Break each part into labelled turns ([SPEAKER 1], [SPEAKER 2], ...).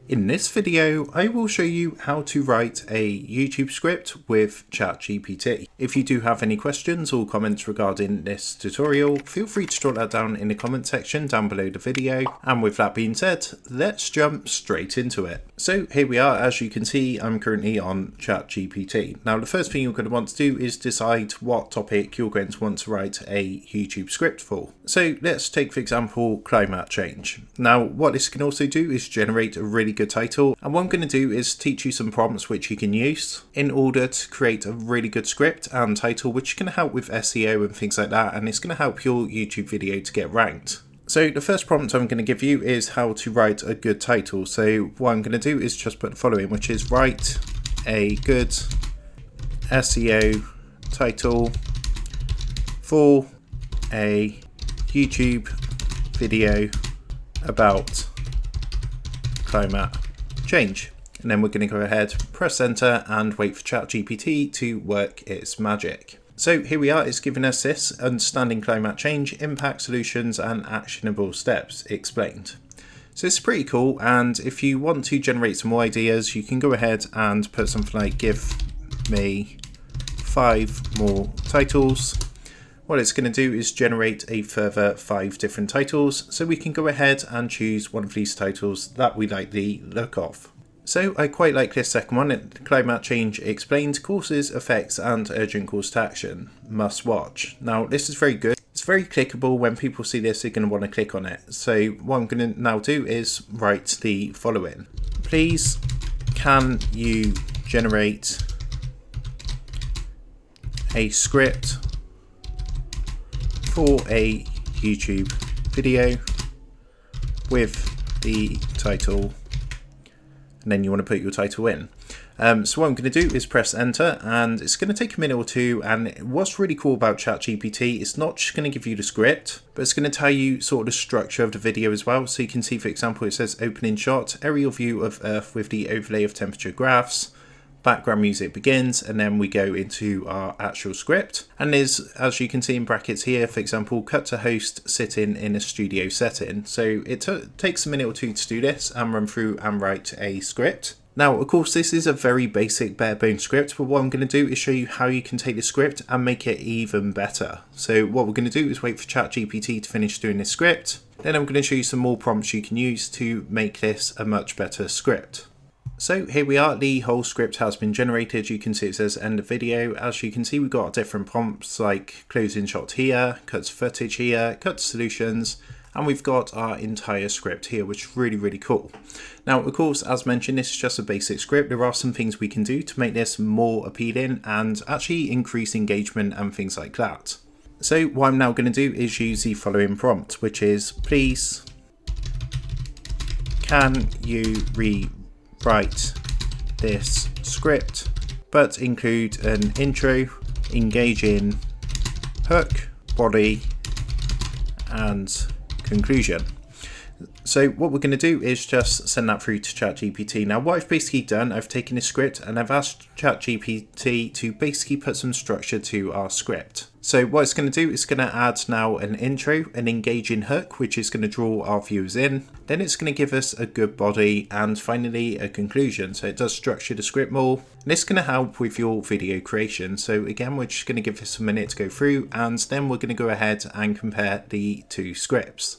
[SPEAKER 1] In this video, I will show you how to write a YouTube script with ChatGPT. If you do have any questions or comments regarding this tutorial, feel free to jot that down in the comment section down below the video. And with that being said, let's jump straight into it. So here we are. As you can see, I'm currently on ChatGPT. Now, the first thing you're going to want to do is decide what topic you're going to want to write a YouTube script for. So let's take, for example, climate change. Now, what this can also do is generate a really good title, and what I'm going to do is teach you some prompts which you can use in order to create a really good script and title which can help with SEO and things like that, and it's going to help your YouTube video to get ranked. So the first prompt I'm going to give you is how to write a good title. So what I'm going to do is just put the following, which is write a good SEO title for a YouTube video about climate change. And then we're going to go ahead, press enter and wait for ChatGPT to work its magic. So here we are, it's giving us this: understanding climate change, impact, solutions and actionable steps explained. So it's pretty cool, and if you want to generate some more ideas, you can go ahead and put something like give me 5 more titles. What it's going to do is generate a further 5 different titles, so we can go ahead and choose one of these titles that we like the look of. So I quite like this second one, Climate Change Explained, Causes, Effects and Urgent Calls to Action, Must Watch. Now this is very good, it's very clickable. When people see this, they're going to want to click on it. So what I'm going to now do is write the following. Please can you generate a script for a YouTube video with the title, and then you want to put your title in. So what I'm going to do is press enter, and it's going to take a minute or two. And what's really cool about ChatGPT, it's not just going to give you the script, but it's going to tell you sort of the structure of the video as well. So you can see, for example, it says opening shot, aerial view of Earth with the overlay of temperature graphs, background music begins, and then we go into our actual script. And there's, as you can see in brackets here, for example, cut to host sitting in a studio setting. So it takes a minute or two to do this and run through and write a script. Now, of course, this is a very basic bare bones script, but what I'm going to do is show you how you can take the script and make it even better. So what we're going to do is wait for ChatGPT to finish doing this script. Then I'm going to show you some more prompts you can use to make this a much better script. So here we are, the whole script has been generated. You can see it says end of video. As you can see, we've got different prompts like closing shot here, cut to footage here, cut to solutions, and we've got our entire script here, which is really, really cool. Now, of course, as mentioned, this is just a basic script. There are some things we can do to make this more appealing and actually increase engagement and things like that. So what I'm now going to do is use the following prompt, which is please can you rewrite this script but include an intro, engaging hook, body and conclusion. So what we're going to do is just send that through to ChatGPT. Now what I've basically done, I've taken this script and I've asked ChatGPT to basically put some structure to our script. So what it's going to do is going to add now an intro, an engaging hook, which is going to draw our viewers in. Then it's going to give us a good body and finally a conclusion. So it does structure the script more. And this is going to help with your video creation. So again, we're just going to give this a minute to go through, and then we're going to go ahead and compare the two scripts.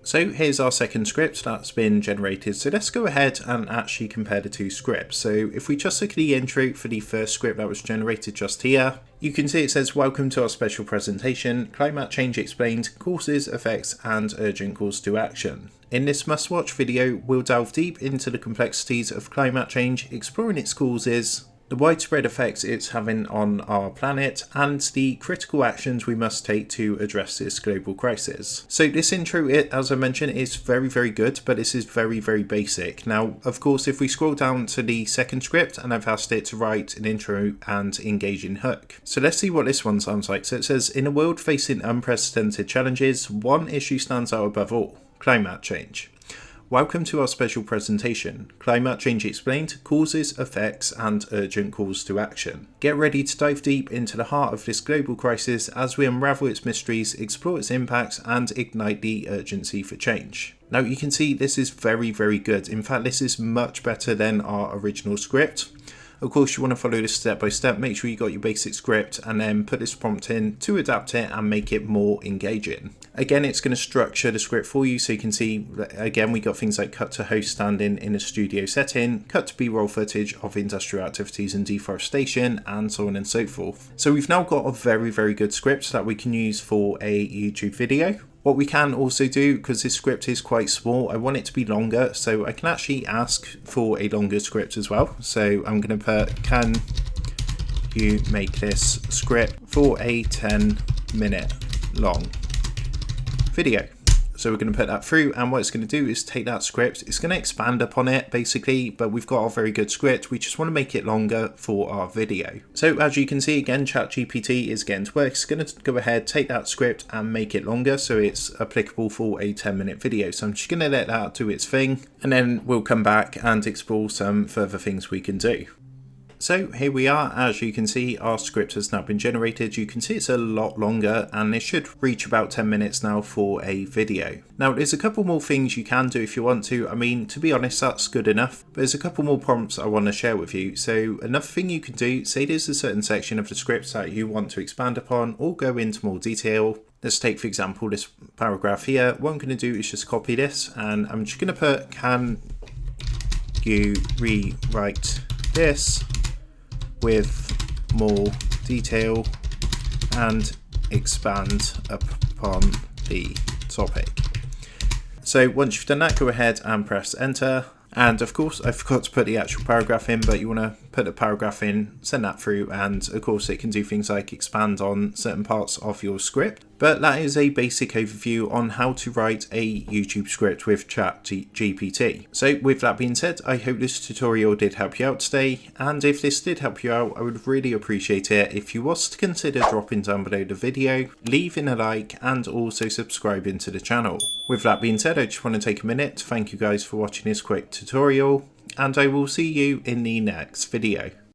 [SPEAKER 1] So here's our second script that's been generated. So let's go ahead and actually compare the two scripts. So if we just look at the intro for the first script that was generated just here, you can see it says, welcome to our special presentation, Climate Change Explained, Causes, Effects and Urgent Calls to Action. In this must-watch video, we'll delve deep into the complexities of climate change, exploring its causes, the widespread effects it's having on our planet, and the critical actions we must take to address this global crisis. So this intro, as I mentioned, is very, very good, but this is very, very basic. Now, of course, if we scroll down to the second script, and I've asked it to write an intro and engaging hook. So let's see what this one sounds like. So it says, in a world facing unprecedented challenges, one issue stands out above all: climate change. Welcome to our special presentation, Climate Change Explained, Causes, Effects and Urgent Calls to Action. Get ready to dive deep into the heart of this global crisis as we unravel its mysteries, explore its impacts and ignite the urgency for change. Now you can see this is very good. In fact, this is much better than our original script. Of course, you want to follow this step by step. Make sure you got your basic script and then put this prompt in to adapt it and make it more engaging. Again, it's going to structure the script for you so you can see, again, we got things like cut to host standing in a studio setting, cut to B-roll footage of industrial activities and deforestation, and so on and so forth. So we've now got a very good script that we can use for a YouTube video. What we can also do, because this script is quite small, I want it to be longer, so I can actually ask for a longer script as well. So I'm going to put, can you make this script for a 10-minute long video? So we're going to put that through, and what it's going to do is take that script, it's going to expand upon it basically, but we've got a very good script, we just want to make it longer for our video. So as you can see, again, ChatGPT is getting to work. It's going to go ahead, take that script and make it longer so it's applicable for a 10-minute video. So I'm just going to let that do its thing, and then we'll come back and explore some further things we can do. So here we are. As you can see, our script has now been generated. You can see it's a lot longer and it should reach about 10 minutes now for a video. Now there's a couple more things you can do if you want to. I mean, to be honest, that's good enough. But there's a couple more prompts I want to share with you. So another thing you can do, say there's a certain section of the script that you want to expand upon or go into more detail. Let's take, for example, this paragraph here. What I'm going to do is just copy this and I'm just going to put, can you rewrite this with more detail and expand upon the topic. So once you've done that, go ahead and press enter. And of course, I forgot to put the actual paragraph in, but you want to put the paragraph in, send that through, and of course it can do things like expand on certain parts of your script. But that is a basic overview on how to write a YouTube script with ChatGPT. So with that being said, I hope this tutorial did help you out today. And if this did help you out, I would really appreciate it if you was to consider dropping down below the video, leaving a like, and also subscribing to the channel. With that being said, I just want to take a minute to thank you guys for watching this quick tutorial, and I will see you in the next video.